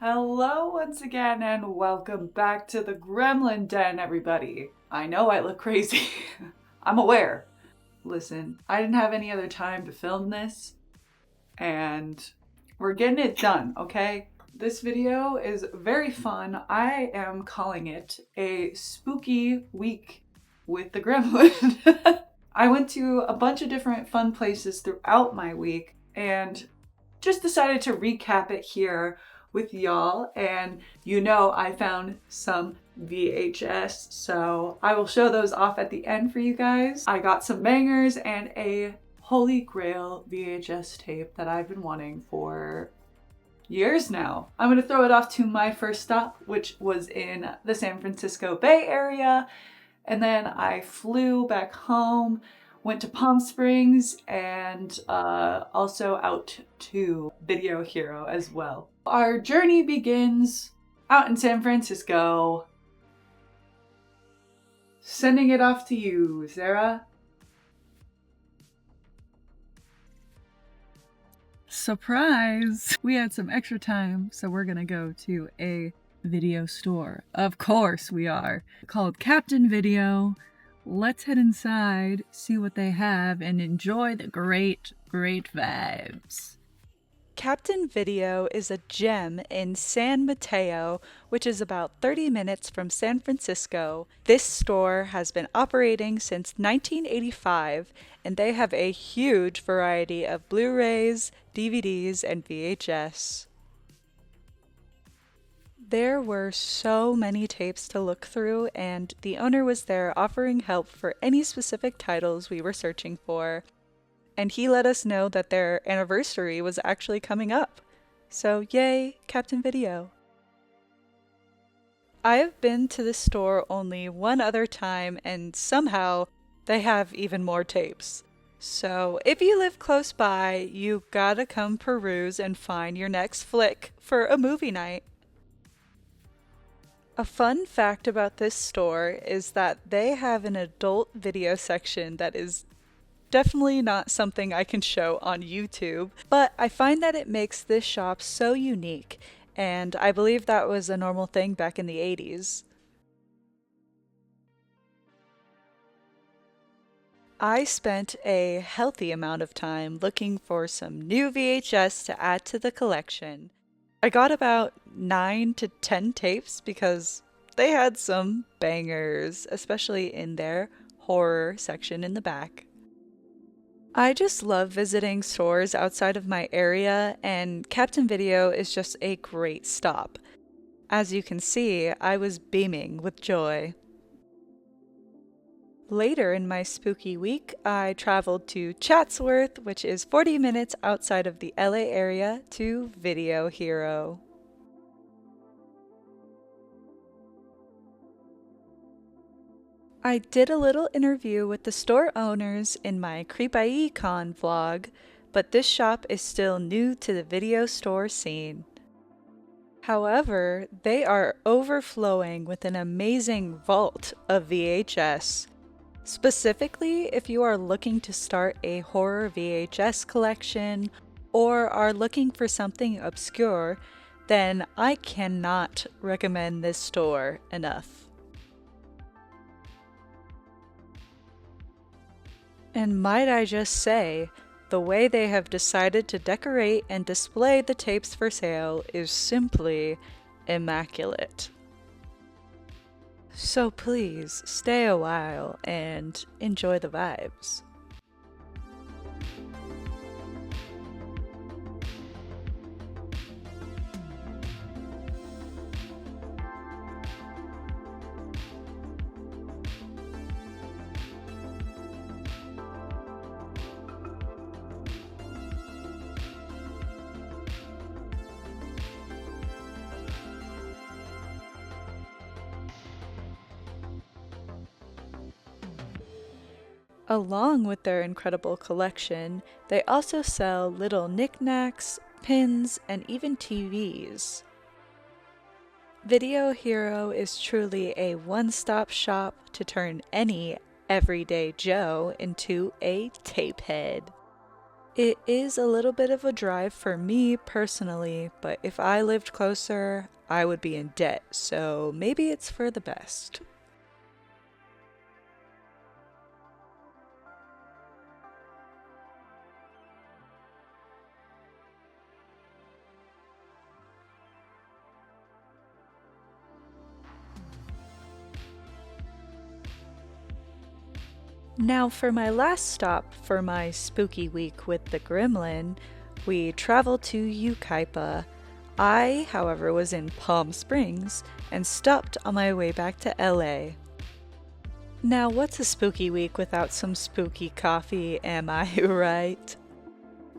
Hello once again and welcome back to the Gremlin Den, everybody. I know I look crazy. I'm aware. Listen, I didn't have any other time to film this and we're getting it done, okay? This video is very fun. I am calling it a spooky week with the Gremlin. I went to a bunch of different fun places throughout my week and just decided to recap it here with y'all. And I found some VHS, so I will show those off at the end for you guys. I got some bangers and a holy grail VHS tape that I've been wanting for years now. I'm gonna throw it off to my first stop, which was in the San Francisco Bay Area. And then I flew back home, went to Palm Springs, and also out to Video Hero as well. Our journey begins out in San Francisco. Sending it off to you, Sarah. Surprise! We had some extra time, so we're gonna go to a video store. Of course we are. Called Captain Video. Let's head inside, see what they have, and enjoy the great vibes. Captain Video is a gem in San Mateo, which is about 30 minutes from San Francisco. This store has been operating since 1985, and they have a huge variety of Blu-rays, DVDs, and VHS. There were so many tapes to look through, and the owner was there offering help for any specific titles we were searching for. And he let us know that their anniversary was actually coming up. So yay, Captain Video. I have been to this store only one other time, and somehow they have even more tapes. So if you live close by, you gotta come peruse and find your next flick for a movie night. A fun fact about this store is that they have an adult video section that is definitely not something I can show on YouTube, but I find that it makes this shop so unique, and I believe that was a normal thing back in the 80s. I spent a healthy amount of time looking for some new VHS to add to the collection. I got about 9 to 10 tapes because they had some bangers, especially in their horror section in the back. I just love visiting stores outside of my area, and Captain Video is just a great stop. As you can see, I was beaming with joy. Later in my spooky week, I traveled to Chatsworth, which is 40 minutes outside of the LA area, to Video Hero. I did a little interview with the store owners in my CreepIECon vlog, but this shop is still new to the video store scene. However, they are overflowing with an amazing vault of VHS. Specifically, if you are looking to start a horror VHS collection or are looking for something obscure, then I cannot recommend this store enough. And might I just say, the way they have decided to decorate and display the tapes for sale is simply immaculate. So please stay a while and enjoy the vibes. Along with their incredible collection, they also sell little knickknacks, pins, and even TVs. Video Hero is truly a one-stop shop to turn any everyday Joe into a tape head. It is a little bit of a drive for me personally, but if I lived closer, I would be in debt, so maybe it's for the best. Now, for my last stop for my spooky week with the gremlin, we traveled to Yucaipa. I, however, was in Palm Springs and stopped on my way back to LA. Now, what's a spooky week without some spooky coffee, am I right?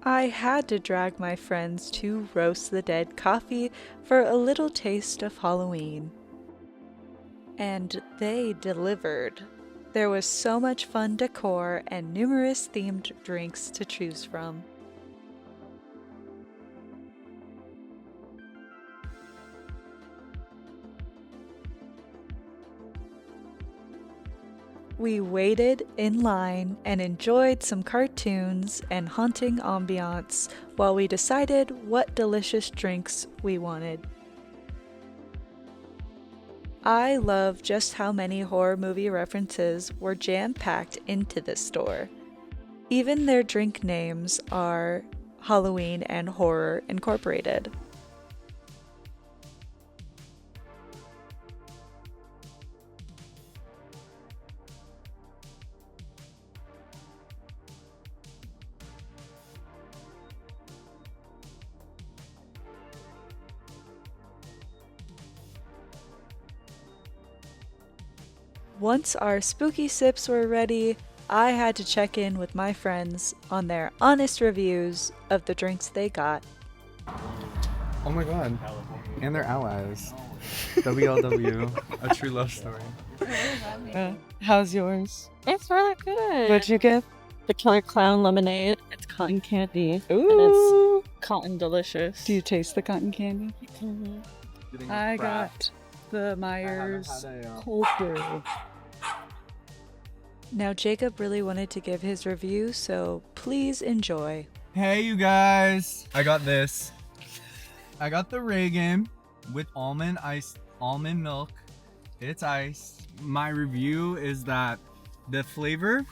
I had to drag my friends to Roast the Dead Coffee for a little taste of Halloween. And they delivered. There was so much fun decor and numerous themed drinks to choose from. We waited in line and enjoyed some cartoons and haunting ambiance while we decided what delicious drinks we wanted. I love just how many horror movie references were jam-packed into this store. Even their drink names are Halloween and horror incorporated. Once our spooky sips were ready, I had to check in with my friends on their honest reviews of the drinks they got. Oh my god. And they're allies. WLW, a true love story. How's yours? It's really good. What'd you get? The Killer Clown Lemonade. It's cotton candy. Ooh. And it's cotton delicious. Do you taste the cotton candy? Mhm. I got the Myers cold brew. Now Jacob really wanted to give his review, so please enjoy. Hey you guys! I got this. I got the Reagan with almond milk. It's iced. My review is that the flavor,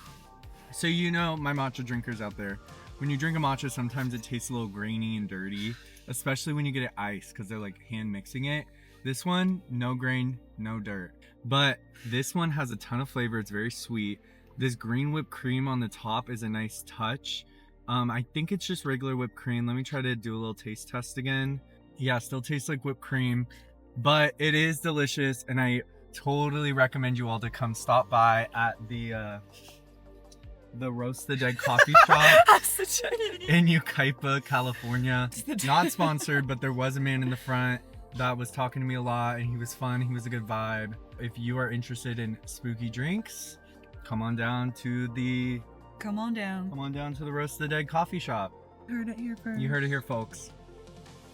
so you know my matcha drinkers out there, when you drink a matcha sometimes it tastes a little grainy and dirty, especially when you get it iced because they're like hand mixing it. This one, no grain, no dirt. But this one has a ton of flavor. It's very sweet. This green whipped cream on the top is a nice touch. I think it's just regular whipped cream. Let me try to do a little taste test again. Yeah, still tastes like whipped cream, but it is delicious. And I totally recommend you all to come stop by at the Roast the Dead coffee shop in Yucaipa, California. Not sponsored, but there was a man in the front that was talking to me a lot, and he was fun. He was a good vibe. If you are interested in spooky drinks, come on down to the Roast the Dead coffee shop. Heard it here first. You heard it here, folks.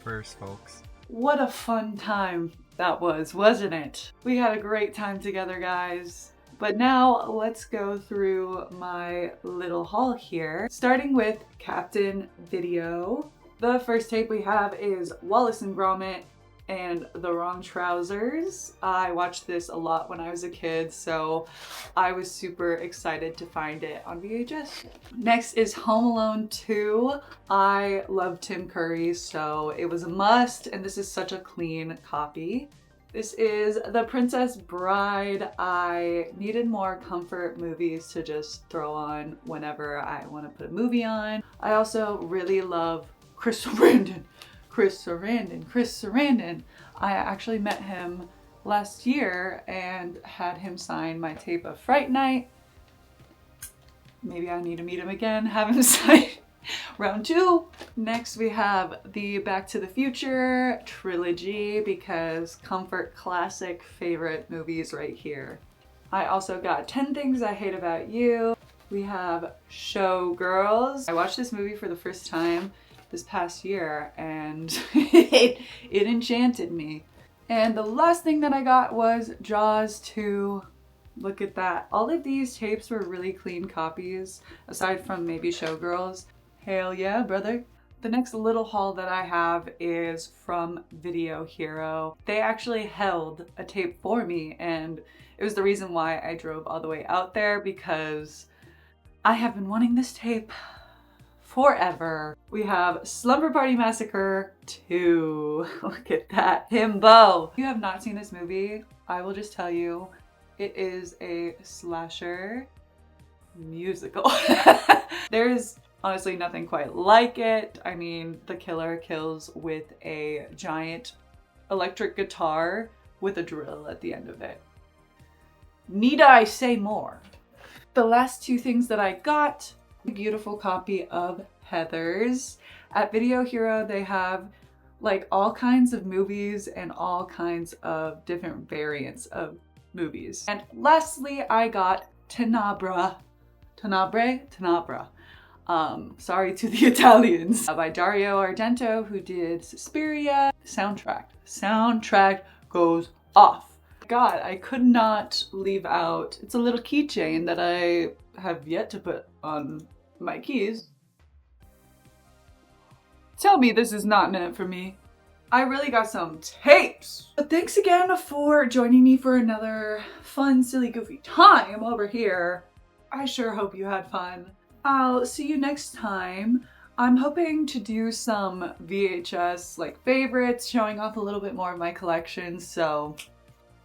First, folks. What a fun time that was, wasn't it? We had a great time together, guys. But now let's go through my little haul here, starting with Captain Video. The first tape we have is Wallace and Gromit and The Wrong Trousers. I watched this a lot when I was a kid, so I was super excited to find it on VHS. Next is Home Alone 2. I love Tim Curry, so it was a must, and this is such a clean copy. This is The Princess Bride. I needed more comfort movies to just throw on whenever I want to put a movie on. I also really love Chris Sarandon. I actually met him last year and had him sign my tape of Fright Night. Maybe I need to meet him again, have him sign round 2. Next we have the Back to the Future trilogy, because comfort classic favorite movies right here. I also got 10 Things I Hate About You. We have Showgirls. I watched this movie for the first time this past year and it enchanted me. And the last thing that I got was Jaws 2. Look at that. All of these tapes were really clean copies, aside from maybe Showgirls. Hell yeah, brother. The next little haul that I have is from Video Hero. They actually held a tape for me, and it was the reason why I drove all the way out there, because I have been wanting this tape forever. We have Slumber Party Massacre 2. Look at that himbo. If you have not seen this movie, I will just tell you, it is a slasher musical. There's honestly nothing quite like it. I mean, the killer kills with a giant electric guitar with a drill at the end of it. Need I say more? The last two things that I got, a beautiful copy of Heathers. At Video Hero, they have like all kinds of movies and all kinds of different variants of movies. And lastly, I got Tenebra. Sorry to the Italians. By Dario Argento, who did Suspiria. Soundtrack goes off. God, I could not leave out, it's a little keychain that I have yet to put on my keys. Tell me this is not meant for me. I really got some tapes. But thanks again for joining me for another fun, silly, goofy time over here. I sure hope you had fun. I'll see you next time. I'm hoping to do some VHS like favorites, showing off a little bit more of my collection. So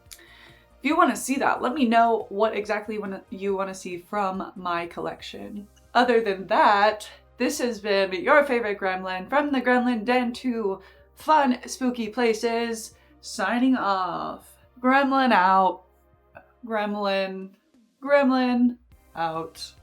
if you want to see that, let me know what exactly you want to see from my collection. Other than that, this has been your favorite gremlin from the Gremlin Den to fun, spooky places. Signing off. Gremlin out. Gremlin out.